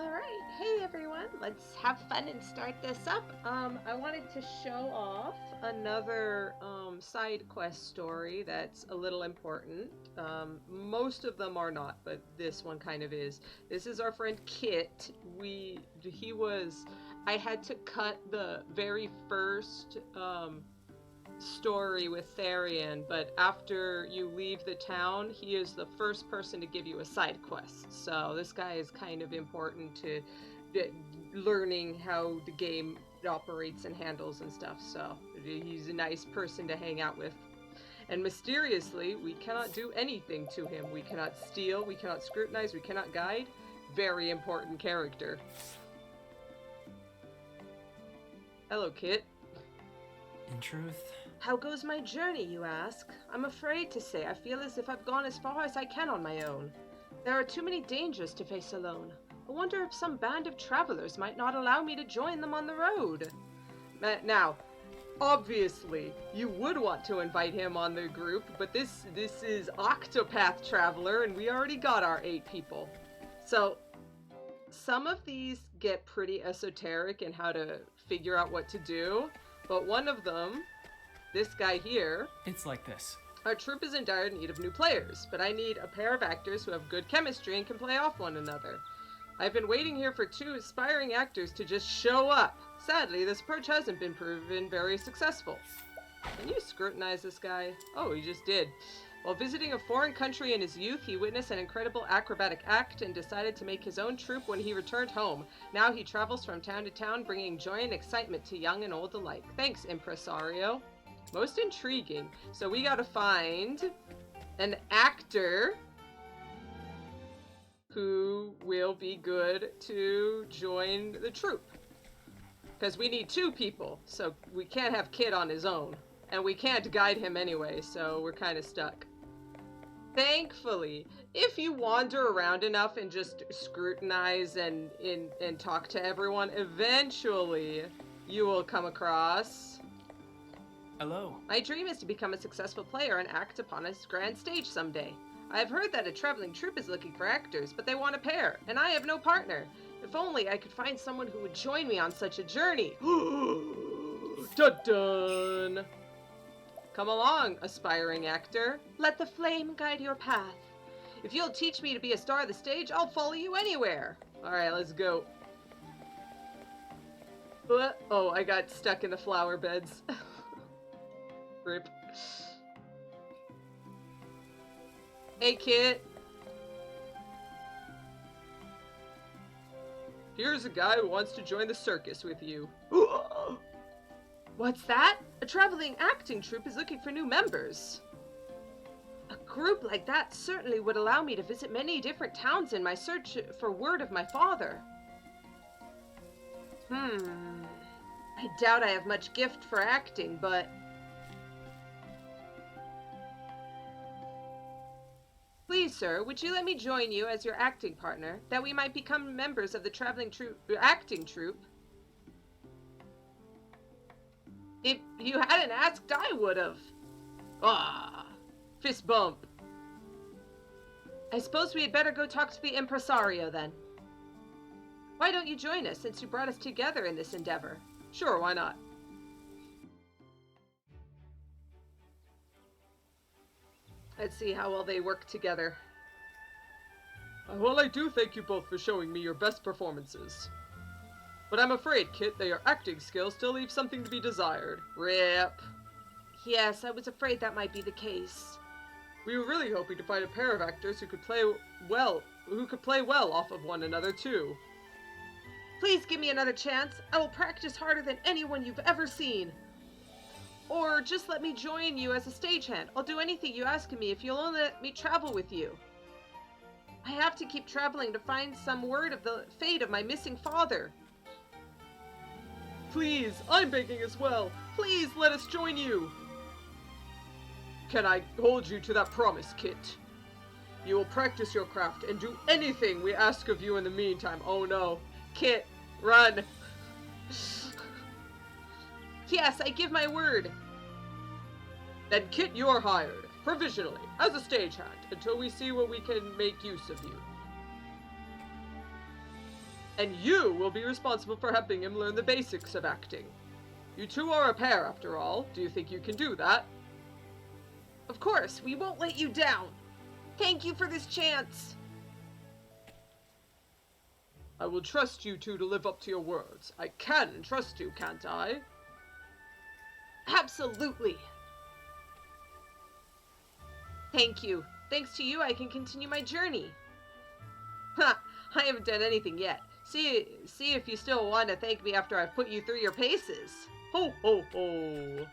Alright, hey everyone, let's have fun and start this up. I wanted to show off another side quest story that's a little important. Most of them are not, but this one kind of is. This is our friend Kit. I had to cut the very first story with Therian, but after you leave the town, he is the first person to give you a side quest. So this guy is kind of important to learning how the game operates and handles and stuff. So he's a nice person to hang out with. And mysteriously, we cannot do anything to him. We cannot steal, we cannot scrutinize, we cannot guide. Very important character. Hello, Kit. In truth, How goes my journey, you ask? I'm afraid to say I feel as if I've gone as far as I can on my own. There are too many dangers to face alone. I wonder if some band of travelers might not allow me to join them on the road. Now, obviously, you would want to invite him on the group, but this is Octopath Traveler, and we already got our 8 people. So, some of these get pretty esoteric in how to figure out what to do, but one of them, this guy here, it's like this. our troop is in dire need of new players, but I need a pair of actors who have good chemistry and can play off one another. I've been waiting here for 2 aspiring actors to just show up. Sadly, this approach hasn't been proven very successful. Can you scrutinize this guy? Oh, he just did. While visiting a foreign country in his youth, he witnessed an incredible acrobatic act and decided to make his own troupe when he returned home. Now he travels from town to town, bringing joy and excitement to young and old alike. Thanks, impresario. Most intriguing. So we gotta find an actor who will be good to join the troupe. Because we need 2 people, so we can't have Kid on his own. And we can't guide him anyway, so we're kind of stuck. Thankfully, if you wander around enough and just scrutinize and talk to everyone, eventually you will come across... Hello. My dream is to become a successful player and act upon a grand stage someday. I have heard that a traveling troupe is looking for actors, but they want a pair, and I have no partner. If only I could find someone who would join me on such a journey. Dun dun! Come along, aspiring actor. Let the flame guide your path. If you'll teach me to be a star of the stage, I'll follow you anywhere. Alright, let's go. Oh, I got stuck in the flower beds. Rip. Hey, Kit. Here's a guy who wants to join the circus with you. What's that? A traveling acting troupe is looking for new members. A group like that certainly would allow me to visit many different towns in my search for word of my father. I doubt I have much gift for acting, but... Please, sir, would you let me join you as your acting partner, that we might become members of the traveling acting troupe? If you hadn't asked, I would've. Ah, fist bump. I suppose we had better go talk to the impresario, then. Why don't you join us, since you brought us together in this endeavor? Sure, why not? Let's see how well they work together. Well, I do thank you both for showing me your best performances. But I'm afraid, Kit, that your acting skills still leave something to be desired. Rip. Yes, I was afraid that might be the case. We were really hoping to find a pair of actors who could play well off of one another, too. Please give me another chance. I will practice harder than anyone you've ever seen. Or just let me join you as a stagehand. I'll do anything you ask of me if you'll only let me travel with you. I have to keep traveling to find some word of the fate of my missing father. Please, I'm begging as well. Please let us join you. Can I hold you to that promise, Kit? You will practice your craft and do anything we ask of you in the meantime. Oh no. Kit, run. Yes, I give my word. Then, Kit, you're hired, provisionally, as a stagehand, until we see what we can make use of you. And you will be responsible for helping him learn the basics of acting. You two are a pair, after all. Do you think you can do that? Of course, we won't let you down. Thank you for this chance. I will trust you two to live up to your words. I can trust you, can't I? Absolutely. Thank you. Thanks to you, I can continue my journey. Ha! I haven't done anything yet. See if you still want to thank me after I've put you through your paces. Ho, ho, ho.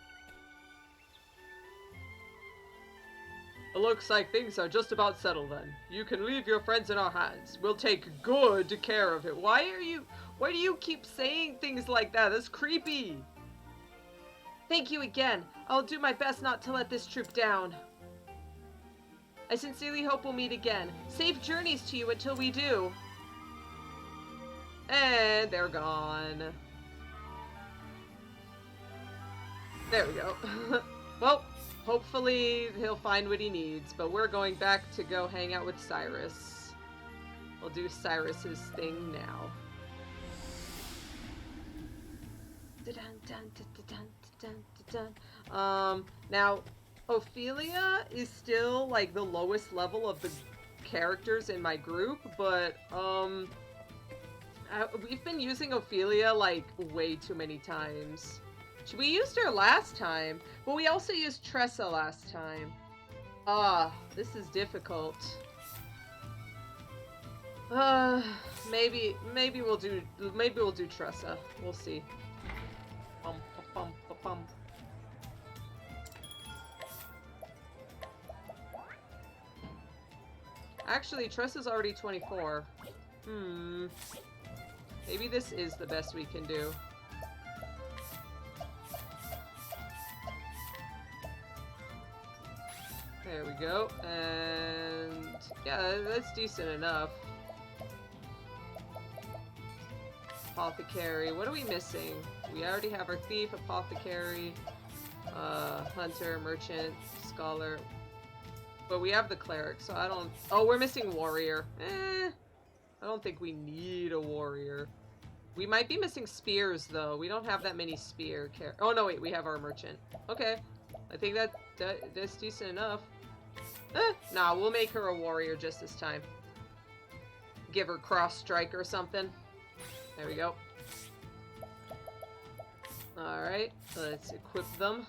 It looks like things are just about settled then. You can leave your friends in our hands. We'll take good care of it. Why do you keep saying things like that? That's creepy. Thank you again. I'll do my best not to let this troop down. I sincerely hope we'll meet again. Safe journeys to you until we do. And they're gone. There we go. Well, hopefully he'll find what he needs, but we're going back to go hang out with Cyrus. We'll do Cyrus's thing now. Now, Ophelia is still, like, the lowest level of the characters in my group, but, we've been using Ophelia, like, way too many times. We used her last time, but we also used Tressa last time. This is difficult. Maybe we'll do Tressa. We'll see. Bum, bum, bum, bum. Actually, Tressa's already 24. Maybe this is the best we can do. There we go, and yeah, that's decent enough. Apothecary, what are we missing? We already have our thief, apothecary, hunter, merchant, scholar. But we have the cleric, so I don't... Oh, we're missing warrior. I don't think we need a warrior. We might be missing spears, though. We don't have that many spear Oh, no, wait, we have our merchant. Okay. I think that's decent enough. Nah, we'll make her a warrior just this time. Give her cross strike or something. There we go. Alright, let's equip them.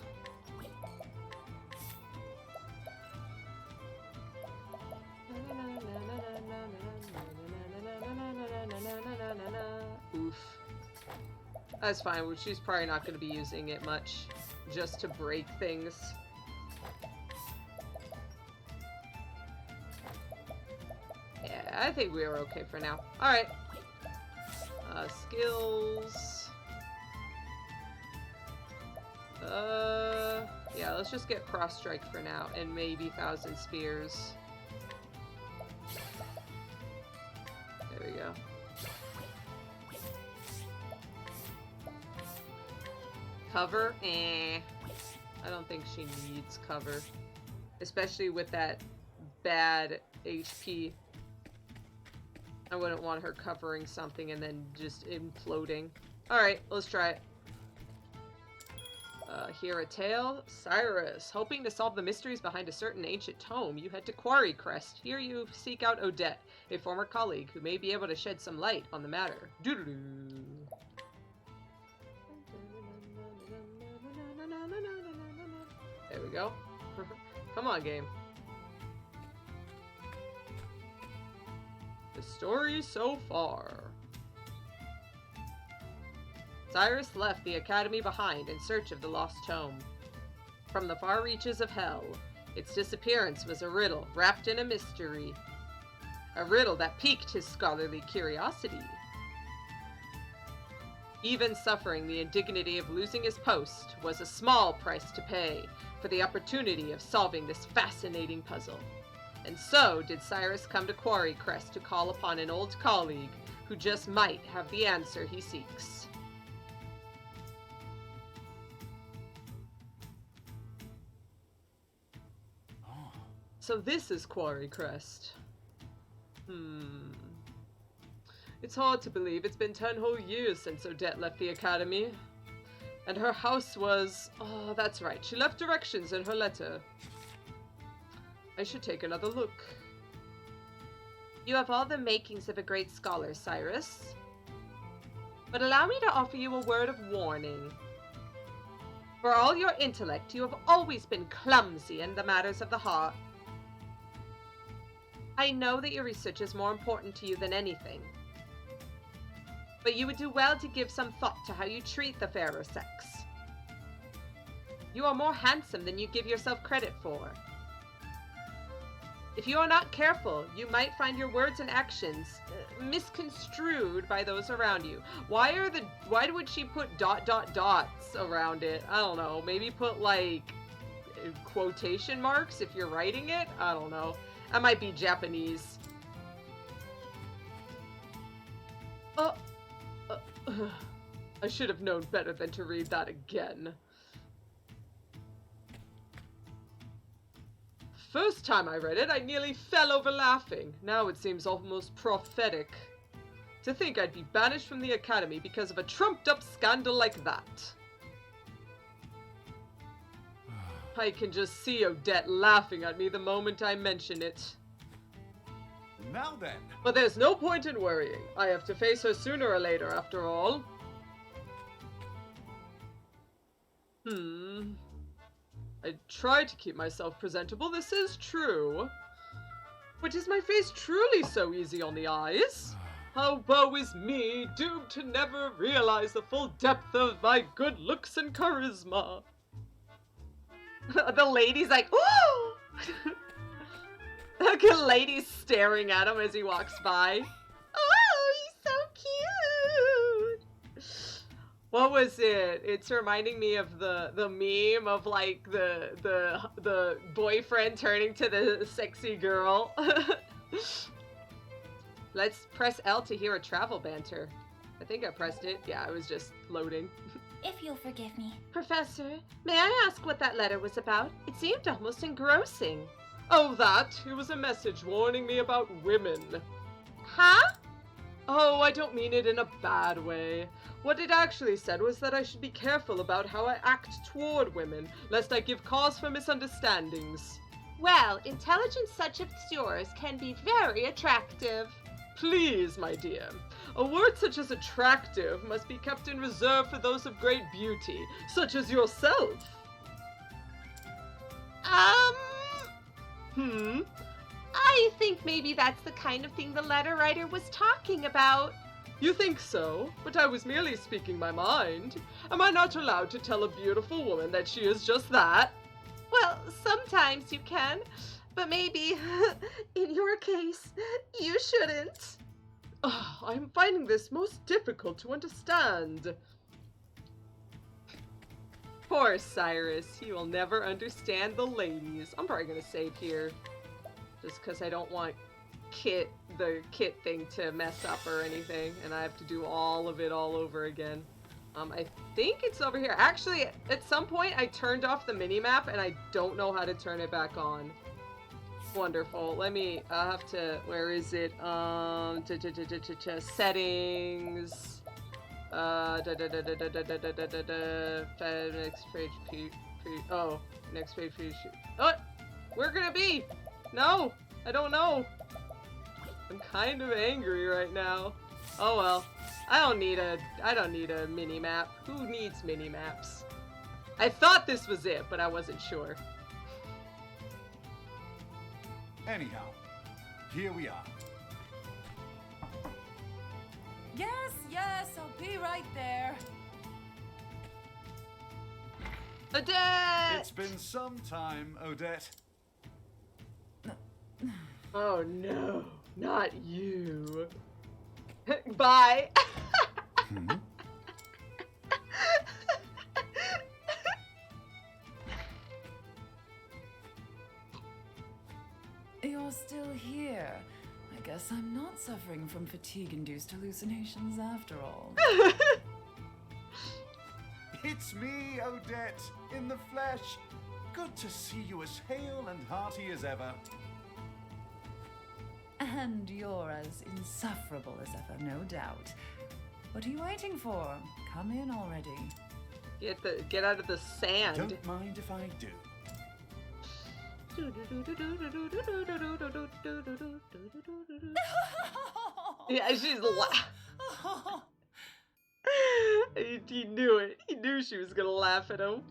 Oof. That's fine, she's probably not going to be using it much. Just to break things. Yeah, I think we are okay for now. Alright. Skills. Yeah, let's just get cross strike for now, and maybe 1,000 spears. There we go. Cover? I don't think she needs cover. Especially with that bad HP. I wouldn't want her covering something and then just imploding. Alright, let's try it. Hear a tale? Cyrus, hoping to solve the mysteries behind a certain ancient tome, you head to Quarry Crest. Here you seek out Odette, a former colleague who may be able to shed some light on the matter. Doo-doo-doo. There we go. Come on, game. The story so far. Cyrus left the academy behind in search of the lost tome. From the far reaches of hell, its disappearance was a riddle wrapped in a mystery. A riddle that piqued his scholarly curiosity. Even suffering the indignity of losing his post was a small price to pay for the opportunity of solving this fascinating puzzle. And so did Cyrus come to Quarry Crest to call upon an old colleague who just might have the answer he seeks. So this is Quarry Crest. It's hard to believe it's been 10 whole years since Odette left the academy. And her house was... Oh, that's right. She left directions in her letter. I should take another look. You have all the makings of a great scholar, Cyrus. But allow me to offer you a word of warning. For all your intellect, you have always been clumsy in the matters of the heart. I know that your research is more important to you than anything. But you would do well to give some thought to how you treat the fairer sex. You are more handsome than you give yourself credit for. If you are not careful, you might find your words and actions misconstrued by those around you. Why would she put ... dots around it? I don't know. Maybe put like quotation marks if you're writing it? I don't know. I might be Japanese. I should have known better than to read that again. First time I read it, I nearly fell over laughing. Now it seems almost prophetic. To think I'd be banished from the academy because of a trumped-up scandal like that. I can just see Odette laughing at me the moment I mention it. Now then. But there's no point in worrying. I have to face her sooner or later, after all. I try to keep myself presentable, this is true. But is my face truly so easy on the eyes? How woe is me, doomed to never realize the full depth of my good looks and charisma. The lady's like, ooh! Look at lady staring at him as he walks by. Oh, he's so cute! What was it? It's reminding me of the meme of like the boyfriend turning to the sexy girl. Let's press L to hear a travel banter. I think I pressed it. Yeah, I was just loading. If you'll forgive me. Professor, may I ask what that letter was about? It seemed almost engrossing. Oh, that? It was a message warning me about women. Huh? Oh, I don't mean it in a bad way. What it actually said was that I should be careful about how I act toward women, lest I give cause for misunderstandings. Well, intelligence such as yours can be very attractive. Please, my dear. A word such as attractive must be kept in reserve for those of great beauty, such as yourself. I think maybe that's the kind of thing the letter writer was talking about. You think so? But I was merely speaking my mind. Am I not allowed to tell a beautiful woman that she is just that? Well, sometimes you can, but maybe, in your case, you shouldn't. Oh, I'm finding this most difficult to understand. Poor Cyrus, he will never understand the ladies. I'm probably gonna save here, just because I don't want the kit thing to mess up or anything, and I have to do all of it all over again. I think it's over here. Actually, at some point I turned off the mini-map and I don't know how to turn it back on. Wonderful. I'll have to, where is it? Settings. Next page, oh, next page, oh, where can it be? No, I don't know. I'm kind of angry right now. Oh well. I don't need a mini-map. Who needs mini-maps? I thought this was it, but I wasn't sure. Anyhow, here we are. Yes, I'll be right there. Odette! It's been some time, Odette. Oh no, not you. Bye. You're still here. I guess I'm not suffering from fatigue-induced hallucinations after all. It's me, Odette, in the flesh. Good to see you as hale and hearty as ever. And you're as insufferable as ever, no doubt. What are you waiting for? Come in already. Get out of the sand. Don't mind if I do. Yeah, she's He knew it. He knew she was gonna laugh at him. ...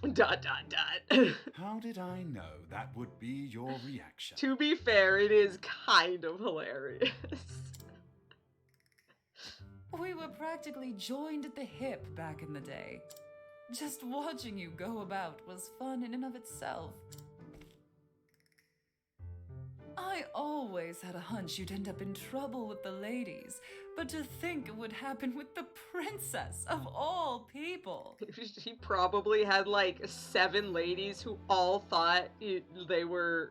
How did I know that would be your reaction? To be fair, it is kind of hilarious. We were practically joined at the hip back in the day. Just watching you go about was fun in and of itself. I always had a hunch you'd end up in trouble with the ladies, but to think it would happen with the princess of all people. He probably had like 7 ladies who all thought they were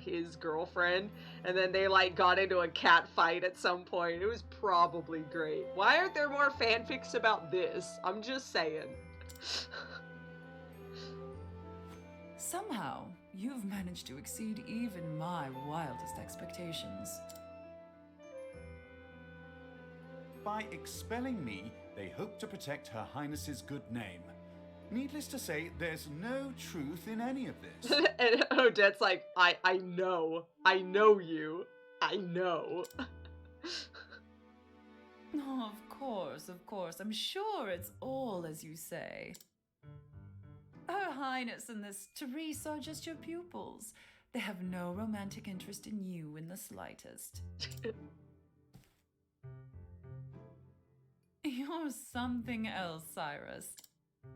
his girlfriend, and then they like got into a cat fight at some point. It was probably great. Why aren't there more fanfics about this? I'm just saying. Somehow, you've managed to exceed even my wildest expectations. By expelling me, they hope to protect Her Highness's good name. Needless to say, there's no truth in any of this. And Odette's like, I know you. I know. Oh, of course. I'm sure it's all as you say. Her Highness and this Therese are just your pupils. They have no romantic interest in you in the slightest. You're something else, Cyrus.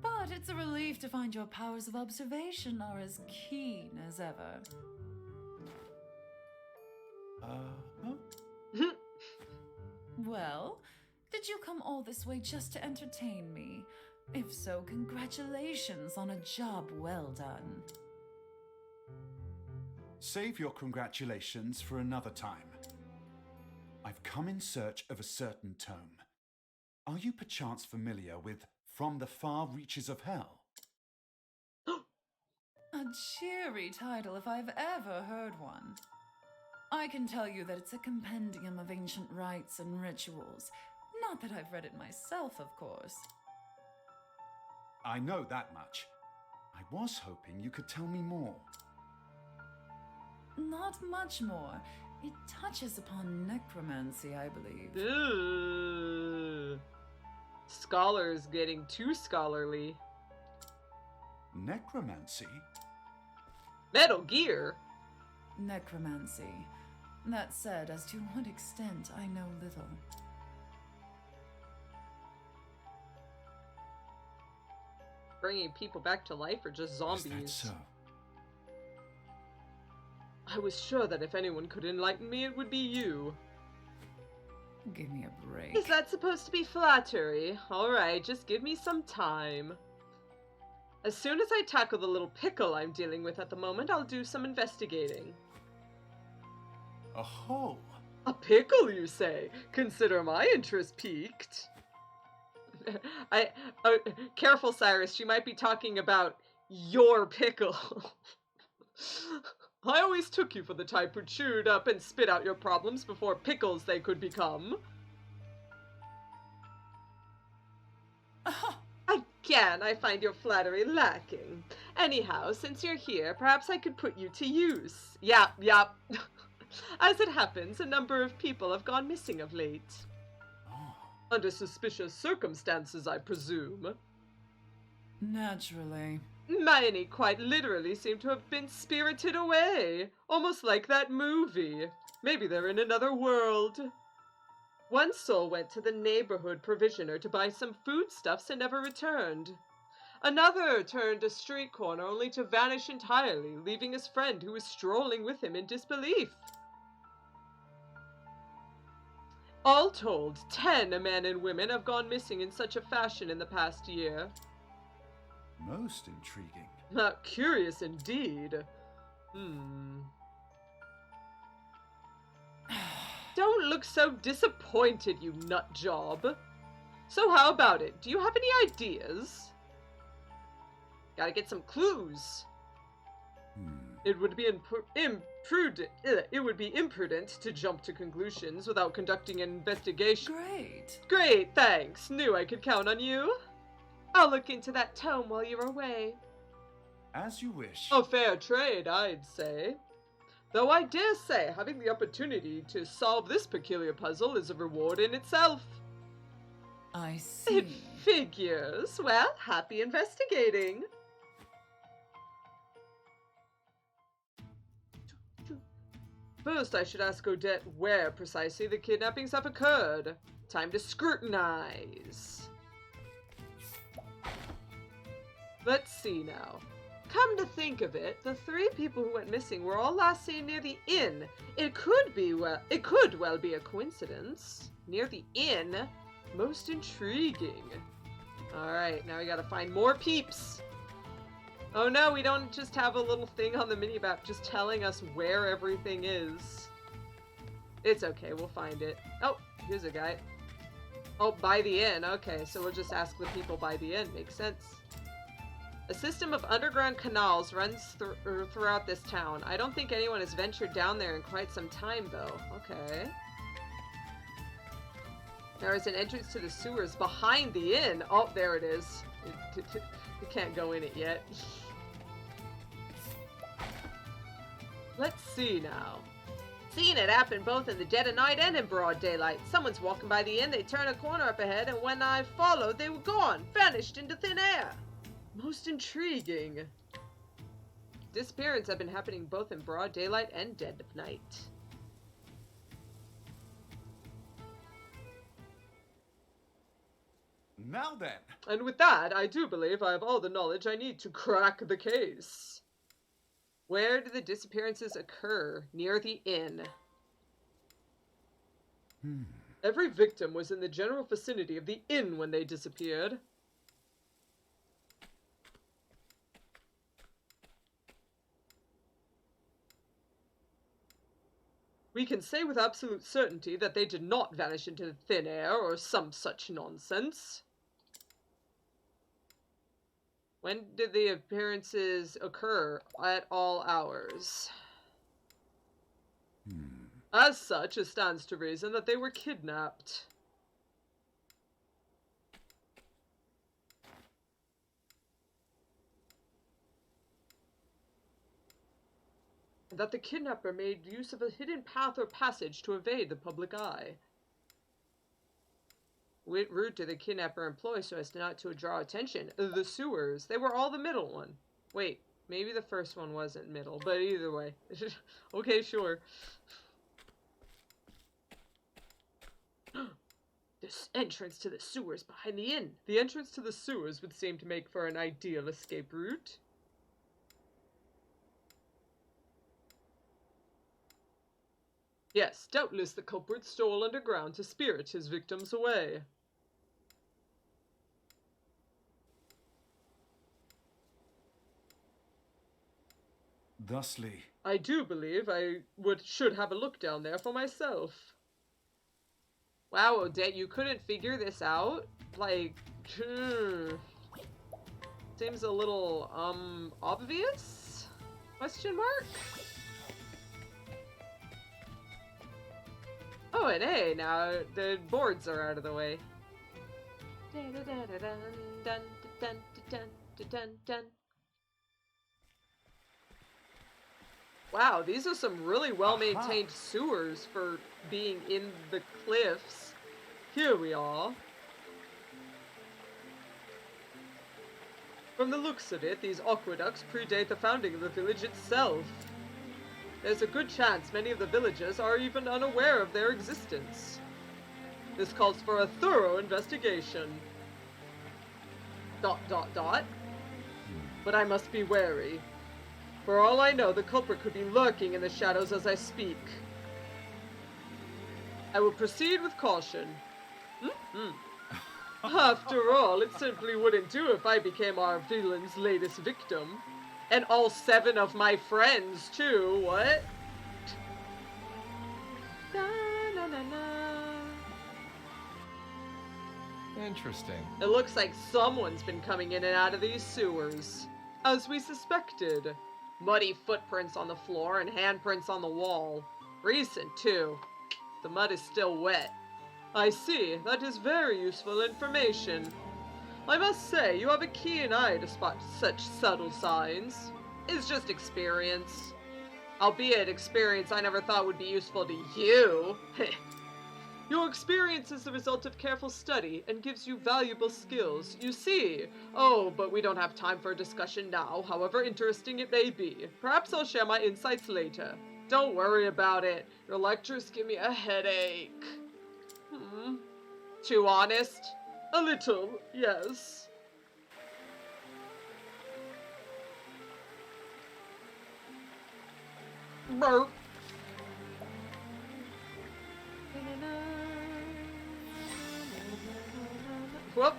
But it's a relief to find your powers of observation are as keen as ever. Huh? Well, did you come all this way just to entertain me? If so, congratulations on a job well done. Save your congratulations for another time. I've come in search of a certain tome. Are you perchance familiar with From the Far Reaches of Hell? A cheery title if I've ever heard one. I can tell you that it's a compendium of ancient rites and rituals. Not that I've read it myself, of course. I know that much. I was hoping you could tell me more. Not much more. It touches upon necromancy, I believe. Ooh. Scholars getting too scholarly. Necromancy? Metal Gear? Necromancy. That said, as to what extent, I know little. Bringing people back to life or just zombies? Is that so? I was sure that if anyone could enlighten me, it would be you. Give me a break. Is that supposed to be flattery? Alright, just give me some time. As soon as I tackle the little pickle I'm dealing with at the moment, I'll do some investigating. A hole? A pickle, you say? Consider my interest piqued. Careful, Cyrus, she might be talking about your pickle. I always took you for the type who chewed up and spit out your problems before pickles they could become. Again, I find your flattery lacking. Anyhow, since you're here, perhaps I could put you to use. Yep. As it happens, a number of people have gone missing of late. Under suspicious circumstances, I presume. Naturally. Many quite literally seem to have been spirited away, almost like that movie. Maybe they're in another world. One soul went to the neighborhood provisioner to buy some foodstuffs and never returned. Another turned a street corner only to vanish entirely, leaving his friend who was strolling with him in disbelief. All told, 10 men and women have gone missing in such a fashion in the past year. Most intriguing. Curious indeed. Don't look so disappointed, you nut job. So how about it? Do you have any ideas? Gotta get some clues. It would be imprudent to jump to conclusions without conducting an investigation. Great. Great, thanks. Knew I could count on you. I'll look into that tome while you're away. As you wish. A fair trade, I'd say. Though I dare say having the opportunity to solve this peculiar puzzle is a reward in itself. I see. It figures. Well, happy investigating. First, I should ask Odette where precisely the kidnappings have occurred. Time to scrutinize. Let's see now. Come to think of it, the 3 people who went missing were all last seen near the inn. It could well be a coincidence. Near the inn? Most intriguing. Alright, now we gotta find more peeps. Oh no, we don't just have a little thing on the minimap just telling us where everything is. It's okay, we'll find it. Oh, here's a guy. Oh, by the inn. Okay, so we'll just ask the people by the inn. Makes sense. A system of underground canals runs throughout this town. I don't think anyone has ventured down there in quite some time, though. Okay. There is an entrance to the sewers behind the inn. Oh, there it is. We can't go in it yet. Let's see now. Seen it happen both in the dead of night and in broad daylight. Someone's walking by the inn, they turn a corner up ahead, and when I followed, they were gone, vanished into thin air. Most intriguing. Disappearances have been happening both in broad daylight and dead of night. Now then. And with that, I do believe I have all the knowledge I need to crack the case. Where did the disappearances occur? Near the inn. Every victim was in the general vicinity of the inn when they disappeared. We can say with absolute certainty that they did not vanish into thin air or some such nonsense. When did the appearances occur? At all hours. As such, it stands to reason that they were kidnapped. And that the kidnapper made use of a hidden path or passage to evade the public eye. What route did the kidnapper employ so as not to draw attention? The sewers. They were all the middle one. Wait, maybe the first one wasn't middle, but either way. Okay, sure. This entrance to the sewers behind the inn. The entrance to the sewers would seem to make for an ideal escape route. Yes, doubtless the culprit stole underground to spirit his victims away. Thusly. I do believe I should have a look down there for myself. Wow, Odette, you couldn't figure this out? Like, seems a little, obvious? Question mark? Oh, and hey, now the boards are out of the way. Wow, these are some really well-maintained sewers for being in the cliffs. Here we are. From the looks of it, these aqueducts predate the founding of the village itself. There's a good chance many of the villagers are even unaware of their existence. This calls for a thorough investigation. ... But I must be wary. For all I know, the culprit could be lurking in the shadows as I speak. I will proceed with caution. After all, it simply wouldn't do if I became our villain's latest victim. And all 7 of my friends, too. What? Interesting. It looks like someone's been coming in and out of these sewers. As we suspected. Muddy footprints on the floor and handprints on the wall. Recent, too. The mud is still wet. I see. That is very useful information. I must say, you have a keen eye to spot such subtle signs. It's just experience. Albeit experience I never thought would be useful to you. Your experience is the result of careful study and gives you valuable skills, you see. Oh, but we don't have time for a discussion now, however interesting it may be. Perhaps I'll share my insights later. Don't worry about it. Your lectures give me a headache. Too honest? A little, yes. Burp. Whoop.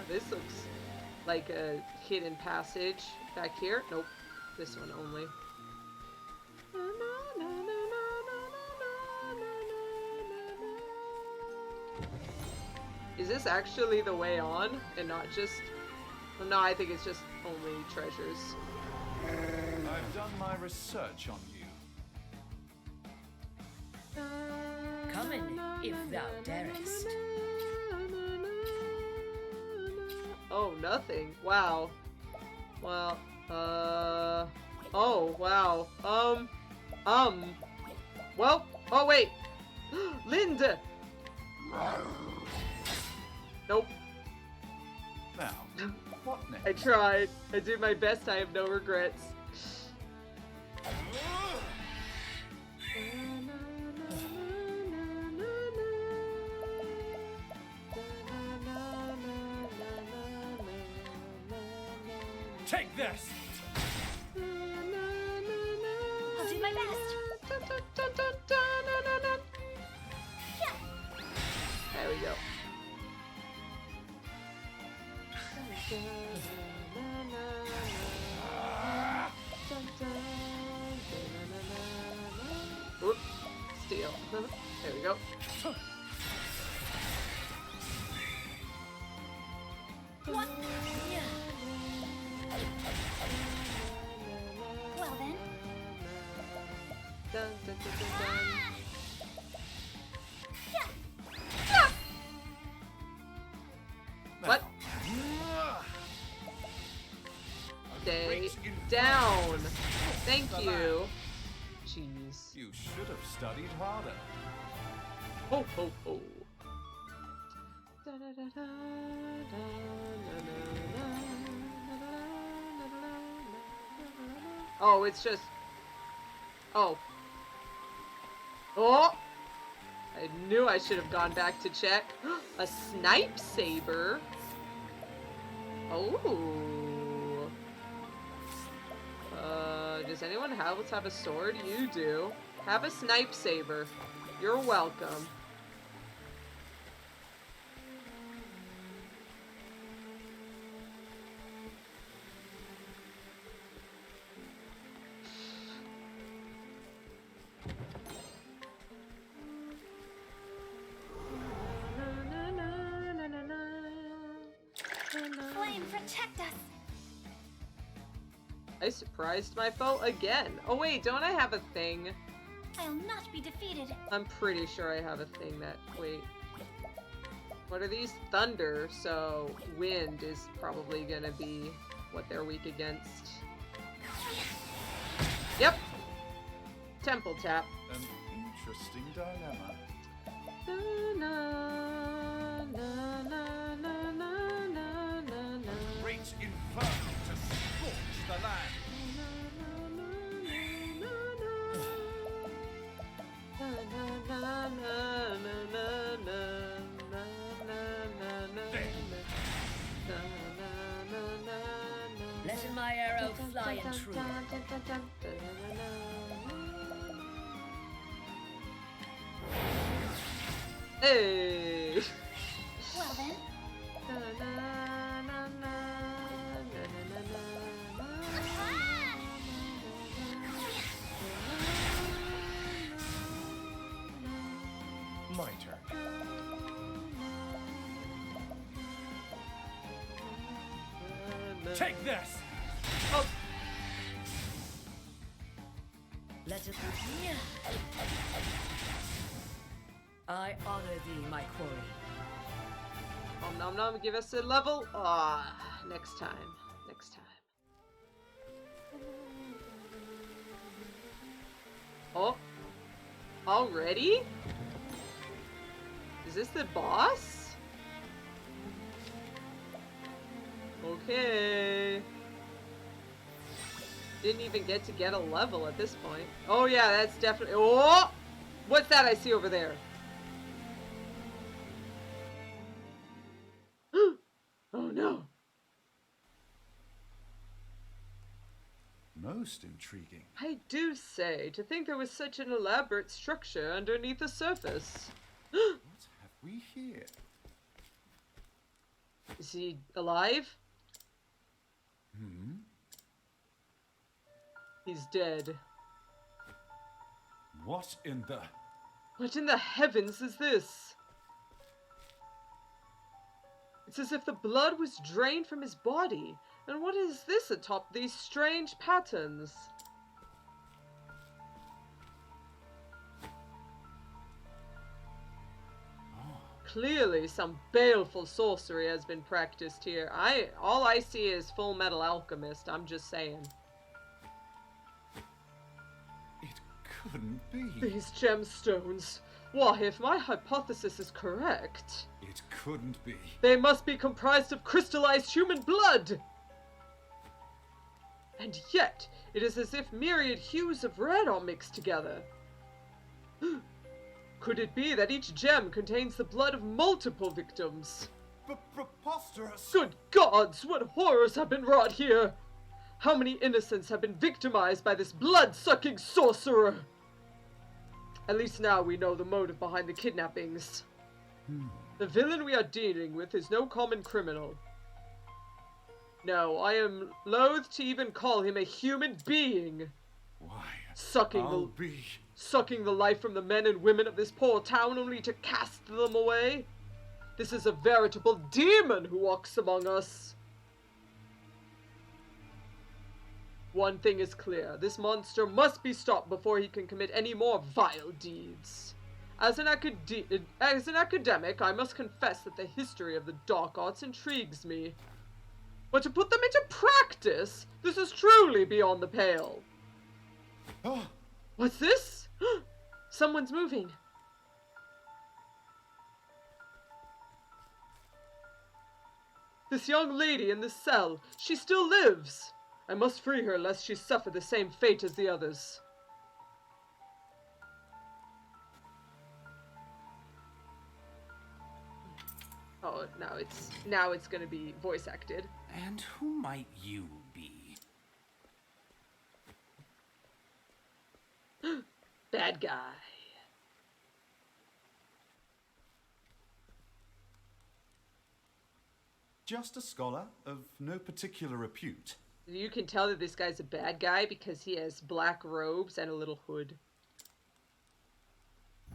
This looks like a hidden passage back here. Nope, this one only. Is this actually the way on and not just... Well, no, I think it's just only treasures. I've done my research on you. Come in, if thou darest. Oh, nothing. Wow. Well, oh, wow. Well, oh, wait. Linda! Nope. Now, what next? I tried. I did my best. I have no regrets. Take this! I'll do my best. There we go. Oop, steal. There we go. What? Yeah. Well then. Dun, dun, dun, dun, dun. What? Stay down. Thank you. Jeez. You should have studied harder. Ho ho ho. Oh, it's just... Oh. Oh! I knew I should have gone back to check. A snipe saber. Oh. Does anyone else have a sword? You do. Have a snipe saber. You're welcome. Flame, protect us. I surprised my foe again. Oh wait, don't I have a thing? I'll not be defeated. I'm pretty sure I have a thing that... Wait. What are these? Thunder, so wind is probably gonna be what they're weak against. Yep! Temple tap. An interesting dilemma. Great inferno to scorch the land. Let my arrow fly and true. Hey! Well then. Take this! Oh, Let it be. I honor thee, my quarry. nom nom, give us a level. Ah, next time. Next time. Oh. Already? Is this the boss? Okay. Didn't even get to get a level at this point. Oh yeah, that's definitely... Oh! What's that I see over there? Oh no. Most intriguing. I do say, to think there was such an elaborate structure underneath the surface. What have we here? Is he alive? Hmm? He's dead. What in the... What in the heavens is this? It's as if the blood was drained from his body. And what is this atop these strange patterns? Clearly some baleful sorcery has been practiced here. All I see is Full Metal Alchemist, I'm just saying. It couldn't be. These gemstones. Why, if my hypothesis is correct, It couldn't be. they must be comprised of crystallized human blood! And yet, it is as if myriad hues of red are mixed together. Could it be that each gem contains the blood of multiple victims? Preposterous! Good gods, what horrors have been wrought here! How many innocents have been victimized by this blood-sucking sorcerer? At least now we know the motive behind the kidnappings. The villain we are dealing with is no common criminal. No, I am loath to even call him a human being. Why? Sucking the life from the men and women of this poor town only to cast them away. This is a veritable demon who walks among us. One thing is clear, this monster must be stopped before he can commit any more vile deeds. As an academic, I must confess that the history of the dark arts intrigues me. But to put them into practice, this is truly beyond the pale. Oh, What's this? Someone's moving. This young lady in this cell, she still lives. I must free her lest she suffer the same fate as the others. Oh, now it's gonna be voice acted. And who might you be? Bad guy. just a scholar of no particular repute. You can tell that this guy's a bad guy because he has black robes and a little hood.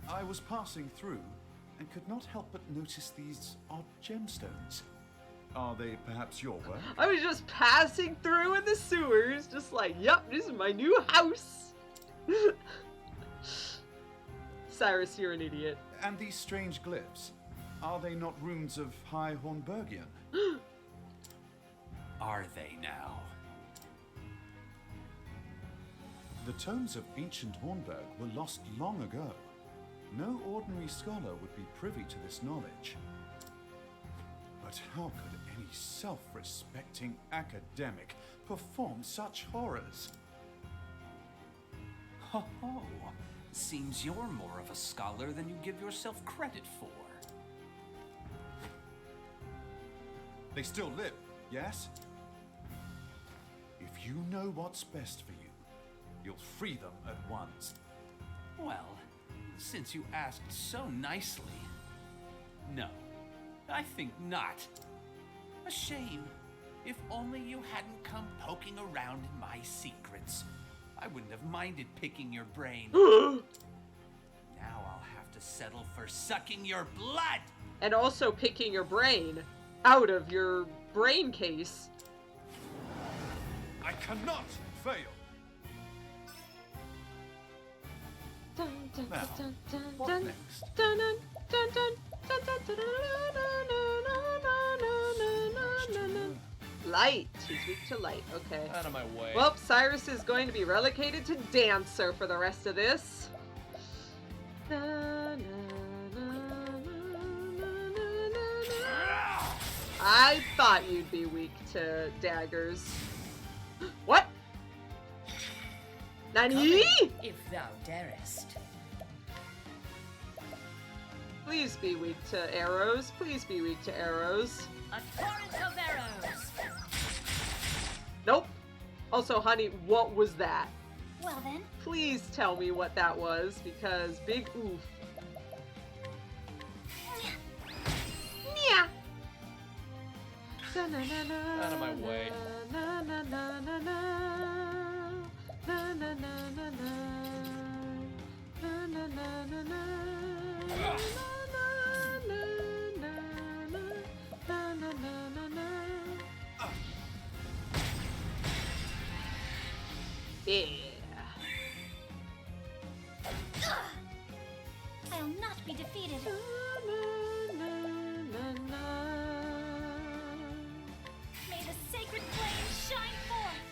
I was passing through and could not help but notice these odd gemstones. Are they perhaps your work? I was just passing through in the sewers, just like, yep, this is my new house. Cyrus, you're an idiot. And these strange glyphs, are they not runes of High Hornburgian? Are they now? The tomes of ancient Hornburg were lost long ago. No ordinary scholar would be privy to this knowledge. But how could any self-respecting academic perform such horrors? Ho ho! Seems you're more of a scholar than you give yourself credit for. They still live, yes? If you know what's best for you, you'll free them at once. Well, since you asked so nicely, no, I think not. A shame. If only you hadn't come poking around in my secrets, I wouldn't have minded picking your brain. Now I'll have to settle for sucking your blood! And also picking your brain out of your brain case. I cannot fail. Dun, dun, Now, dun, dun, what dun, next? dun, dun, dun, dun, dun, dun, dun, dun, dun. Light. He's weak to light. Okay. Out of my way. Well, Cyrus is going to be relegated to dancer for the rest of this. Na, na, na, na, na, na, na. I thought you'd be weak to daggers. What? Nani? If thou darest. Please be weak to arrows. Please be weak to arrows. A torrent of arrows. Nope. Also, honey, what was that? Well then, Please tell me what that was, because big oof. Nya. Out of my way. Na, na, na, na, na. Na, na, na, na, na. Na, na, na, na, na. Na, na, na, na, na, na, na, na. Yeah. I'll not be defeated. May the sacred flame shine forth.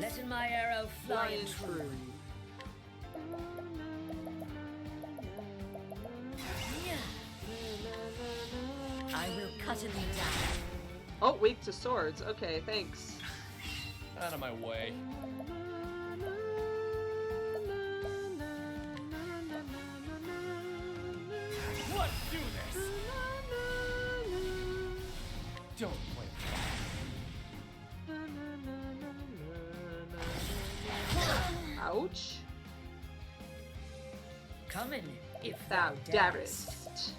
Let my arrow fly Flying true. true. I will cut him down. Oh, weak to swords. Okay, thanks. Out of my way. Let's do this. Don't play. Ouch. Coming if Thou thou darest. darest.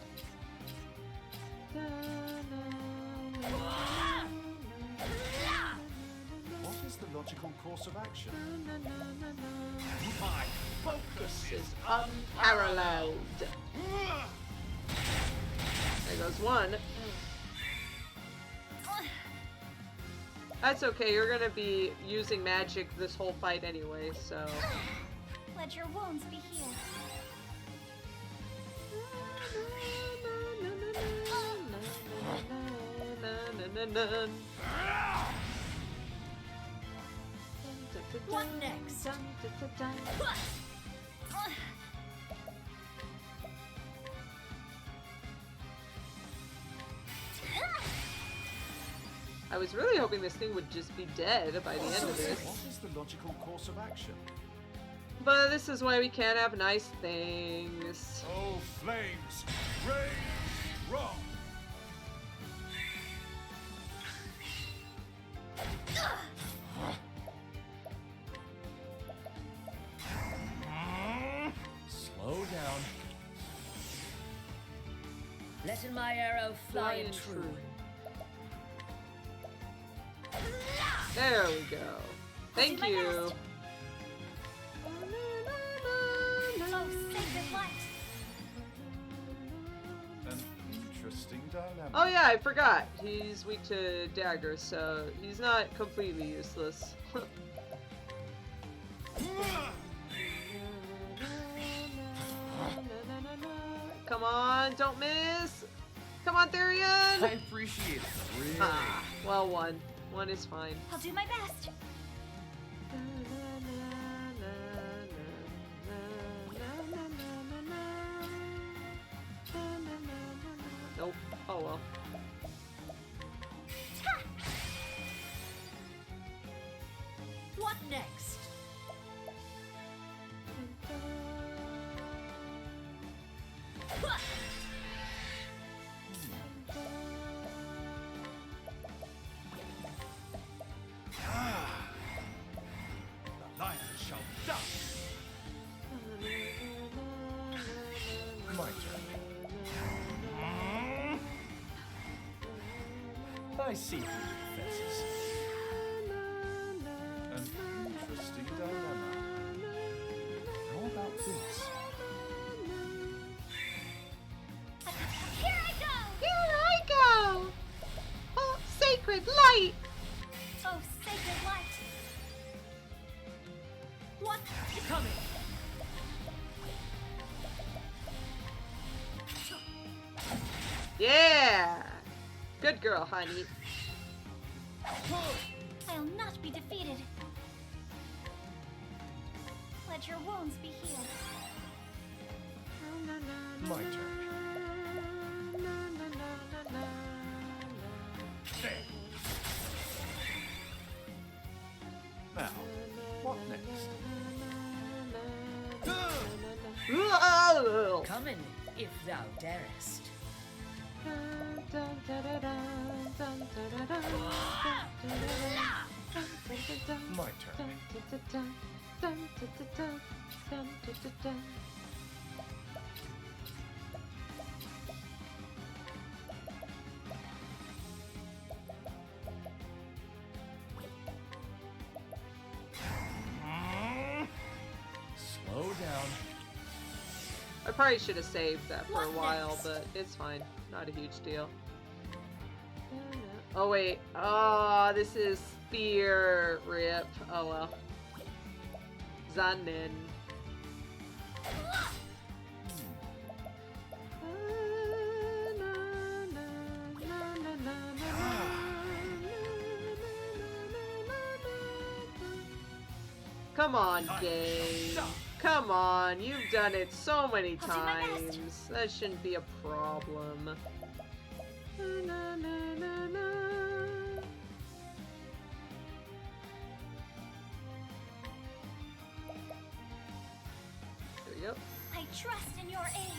What is the logical course of action? My focus is Unparalleled. There goes one. That's okay, you're gonna be using magic this whole fight anyway, so. Let your wounds be healed. What next? I was really hoping this thing would just be dead by the end of this. What is the logical course of action? But this is why we can't have nice things. Oh, flames! Rain strong! slow down. Letting my arrow fly true. There we go. Thank my you. best. Oh, sacred light. An interesting dilemma. Oh yeah, I forgot. He's weak to daggers, so he's not completely useless. Come on, don't miss. Come on, Therian. I appreciate it. Really. Ah, well, one. One is fine. I'll do my best. Nope. Oh well. What next? The lion shall die! My turn. I see through the defenses. An interesting dilemma. How about this? Here I go! Here I go! Oh, sacred light! Coming. Yeah! Good girl, honey. I'll not be defeated. Let your wounds be healed. My turn. There. Now, what next? Coming, if thou darest. My turn. Slow down. I probably should have saved that for a What while, next? but it's fine. Not a huge deal. Oh wait. Oh, this is spear rip. Oh well. Zanin. Come on, game. Come on, you've done it so many I'll do my best. times. That shouldn't be a problem. There we go. I trust in your aid.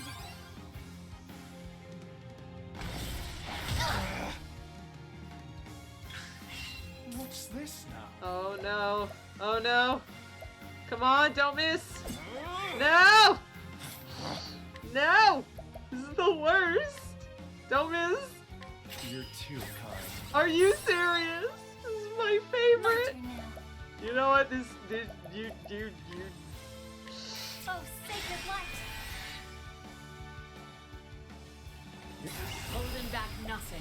What's this now? Oh no. Oh no. Come on, don't miss. No! No! This is the worst. Don't miss. You're too kind. Are you serious? This is my My favorite. turn now. You know what? This did you. Oh, sacred light. Holding back nothing.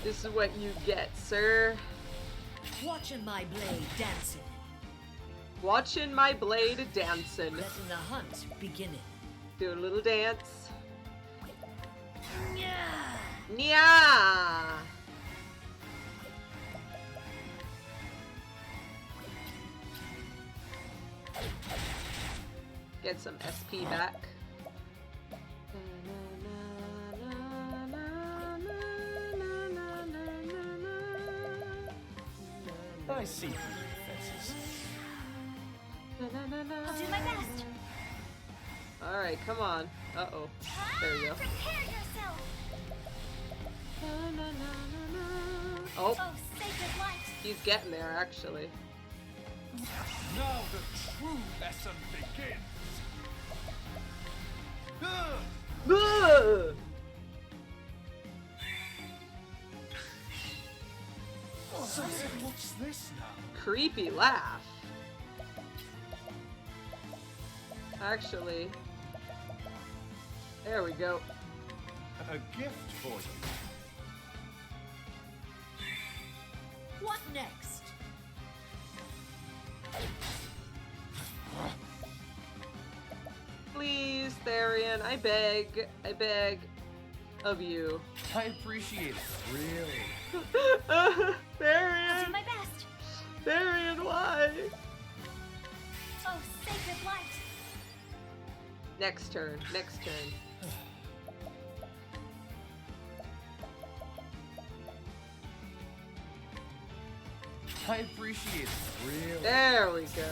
This is what you get, sir. Watching my blade dancing. Watching my blade dancing. Letting the hunt beginning. Do a little dance. Yeah. Nya! Get some SP back. I see through your defenses. I'll do my best. Alright, come on. Uh-oh. There we go. Prepare yourself. Oh, Oh, sacred light. he's getting there, actually. Now the true lesson begins. Ugh! What's this now? Creepy laugh. Actually, there we go. A gift for you. What next? Please, Therian, I beg of you. I appreciate it. Really? I'll do Therian! my best. Therian, why? Oh, sacred light. Next turn, next turn. I appreciate it. Really? There we go.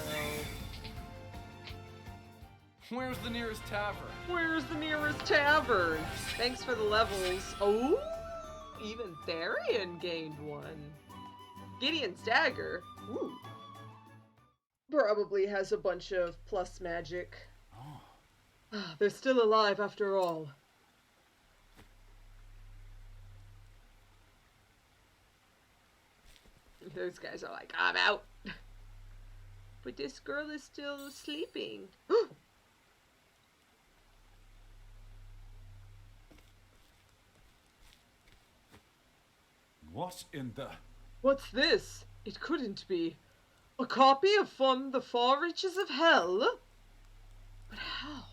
Where's the nearest tavern? Where's the nearest tavern? Thanks for the levels. Oh, even Therian gained one. Gideon's dagger. Ooh. Probably has a bunch of plus magic. Ah, they're still alive after all. Those guys are like, I'm out. But this girl is still sleeping. What in the... What's this? It couldn't be. A copy of From the Far Reaches of Hell? But how?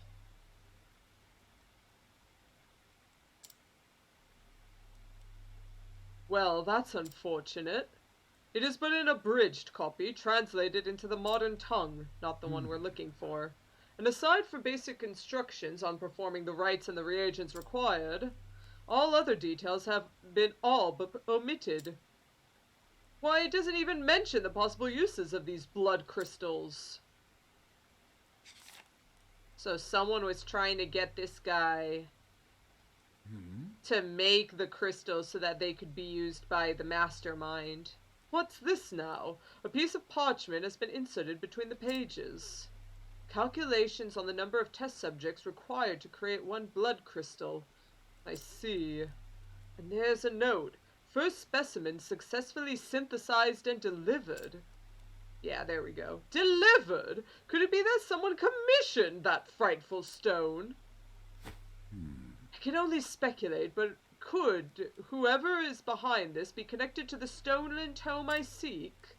Well, that's unfortunate. It is but an abridged copy, translated into the modern tongue, not the one we're looking for. And aside from basic instructions on performing the rites and the reagents required, all other details have been all but omitted. Why, it doesn't even mention the possible uses of these blood crystals. So someone was trying to get this guy to make the crystals so that they could be used by the mastermind. What's this now? A piece of parchment has been inserted between the pages. Calculations on the number of test subjects required to create one blood crystal. I see. And there's a note. First specimen successfully synthesized and delivered. Yeah, there we go. Delivered? Could it be that someone commissioned that frightful stone? I can only speculate, but could whoever is behind this be connected to the stolen tome I seek?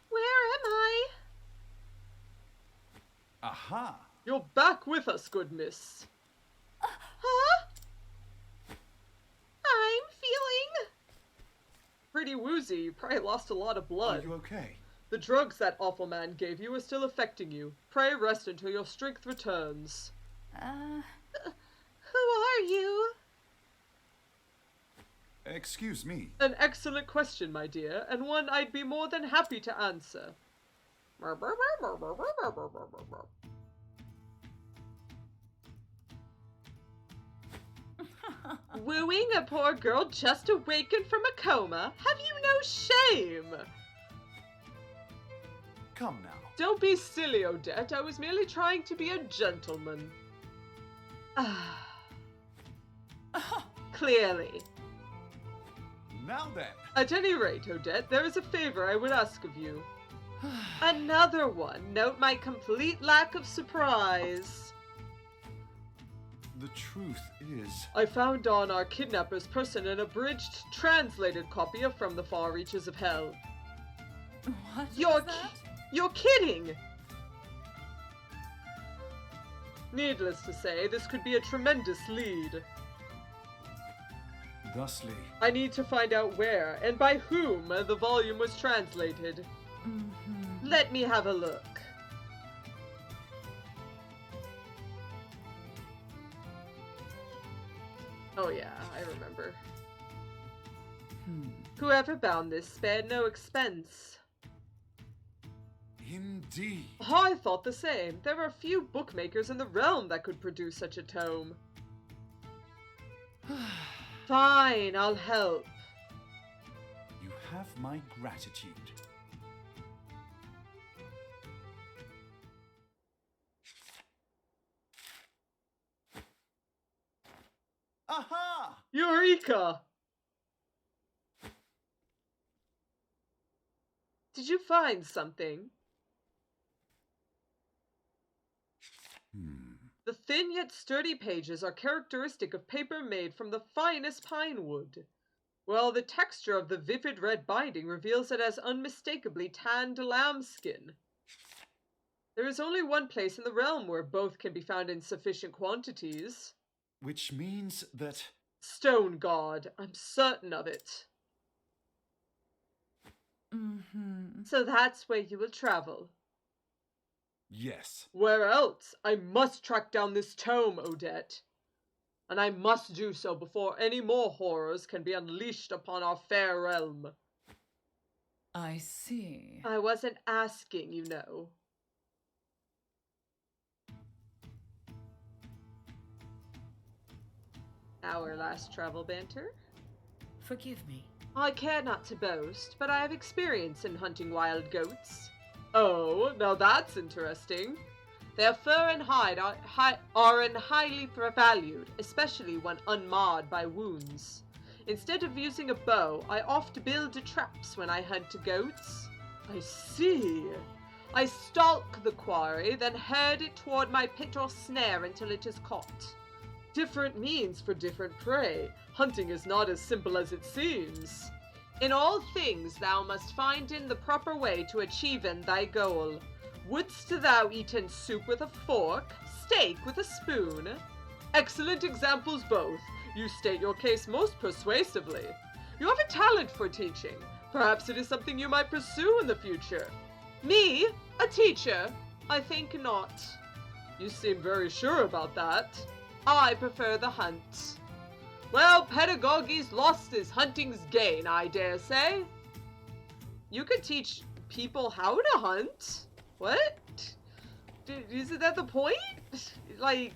Where am I? Aha! You're back with us, good miss. Huh? I'm feeling pretty woozy. You probably lost a lot of Are blood. you okay? The drugs that awful man gave you are still affecting you. Pray rest until your strength returns. Who are you? Excuse me. An excellent question, my dear, and one I'd be more than happy to answer. Wooing a poor girl just awakened from a coma? Have you no shame? Come now. Don't be silly, Odette. I was merely trying to be a gentleman. Clearly. Now then. At any rate, Odette, there is a favor I would ask of you. Another one. Note my complete lack of surprise. The truth is... I found on our kidnapper's person an abridged, translated copy of From the Far Reaches of Hell. What You're is that? You're kidding! Needless to say, this could be a tremendous lead. Thusly, I need to find out where and by whom the volume was translated. Let me have a look. Oh yeah, I remember. Whoever bound this spared no expense. indeed. I thought the same. There are few bookmakers in the realm that could produce such a tome. Fine, I'll help. You have my gratitude. Aha! Eureka! Did you find something? The thin yet sturdy pages are characteristic of paper made from the finest pine wood, while the texture of the vivid red binding reveals it as unmistakably tanned lambskin. There is only one place in the realm where both can be found in sufficient quantities. Which means that... Stone God, I'm certain of it. So that's where you will travel. Yes. Where else? I must track down this tome, Odette. And I must do so before any more horrors can be unleashed upon our fair realm. I see. I wasn't asking, you know. Our last travel banter? Forgive me. I care not to boast, but I have experience in hunting wild goats. Oh, now that's interesting. Their fur and hide are highly valued, especially when unmarred by wounds. Instead of using a bow, I oft build traps when I hunt goats. I see. I stalk the quarry, then herd it toward my pit or snare until it is caught. Different means for different prey. Hunting is not as simple as it seems. In all things thou must find in the proper way to achieven thy goal. Wouldst thou eaten soup with a fork, steak with a spoon? Excellent examples both. You state your case most persuasively. You have a talent for teaching. Perhaps it is something you might pursue in the future. Me? A teacher? I think not. You seem very sure about that. I prefer the hunt. Well, pedagogy's lost is hunting's gain, I dare say. You could teach people how to hunt? What? Isn't that the point? Like,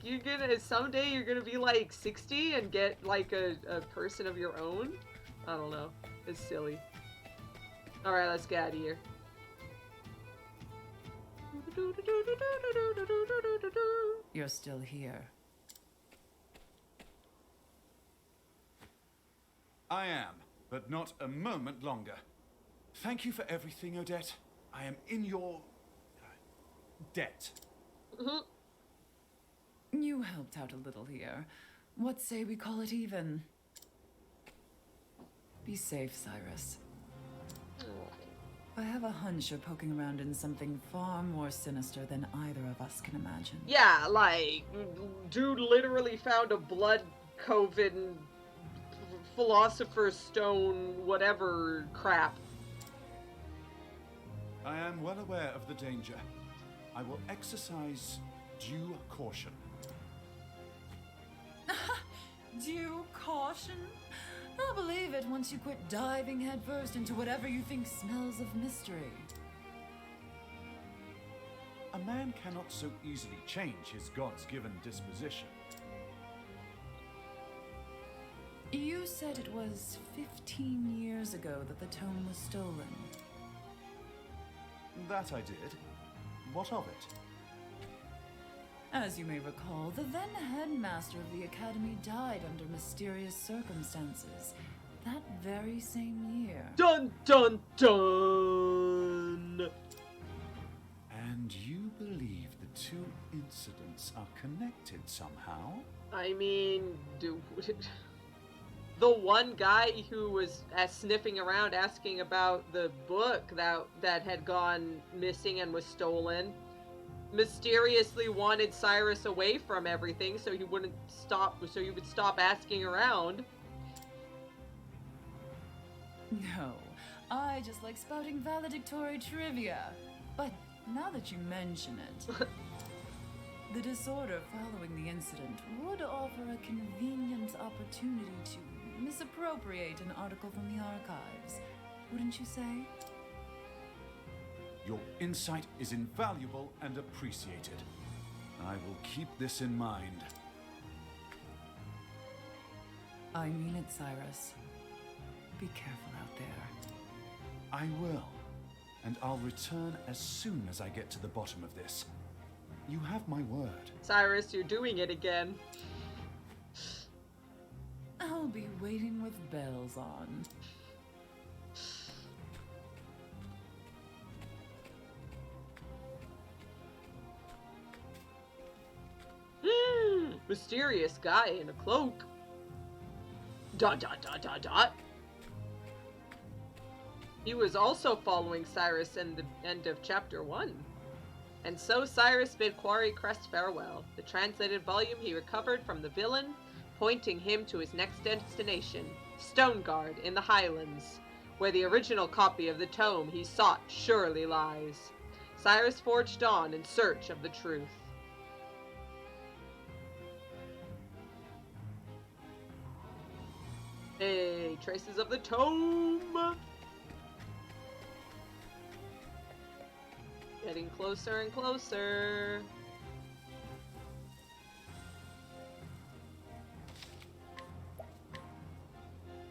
someday you're gonna be like 60 and get like a person of your own? I don't know. It's silly. Alright, let's get out of here. You're still here. I am, but not a moment longer. Thank you for everything, Odette. I am in your debt. You helped out a little here. What say we call it even? Be safe, Cyrus. I have a hunch you're poking around in something far more sinister than either of us can imagine. Yeah, like, dude literally found a blood coven philosopher's stone whatever crap. I am well aware of the danger. I will exercise due caution. Due caution? I'll believe it once you quit diving headfirst into whatever you think smells of mystery. A man cannot so easily change his God's-given disposition. You said it was 15 years ago that the tome was stolen. That I did. What of it? As you may recall, the then headmaster of the academy died under mysterious circumstances that very same year. Dun dun dun! And you believe the two incidents are connected somehow? I mean, the one guy who was sniffing around asking about the book that had gone missing and was stolen mysteriously wanted Cyrus away from everything so he would stop asking around. No, I just like spouting valedictory trivia. But now that you mention it, the disorder following the incident would offer a convenient opportunity to misappropriate an article from the archives, wouldn't you say? Your insight is invaluable and appreciated. I will keep this in mind. I mean it, Cyrus. Be careful out there. I will. And I'll return as soon as I get to the bottom of this. You have my word. Cyrus, you're doing it again. I'll be waiting with bells on. Mysterious guy in a cloak. Dot dot dot dot dot. He was also following Cyrus in the end of chapter 1. And so Cyrus bid Quarry Crest farewell, the translated volume he recovered from the villain, pointing him to his next destination, Stoneguard in the Highlands, where the original copy of the tome he sought surely lies. Cyrus forged on in search of the truth. Hey, traces of the tome! Getting closer and closer.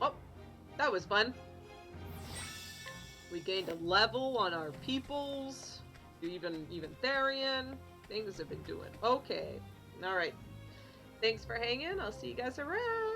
Oh, that was fun. We gained a level on our peoples. Even Therian. Things have been doing okay. Alright. Thanks for hanging. I'll see you guys around.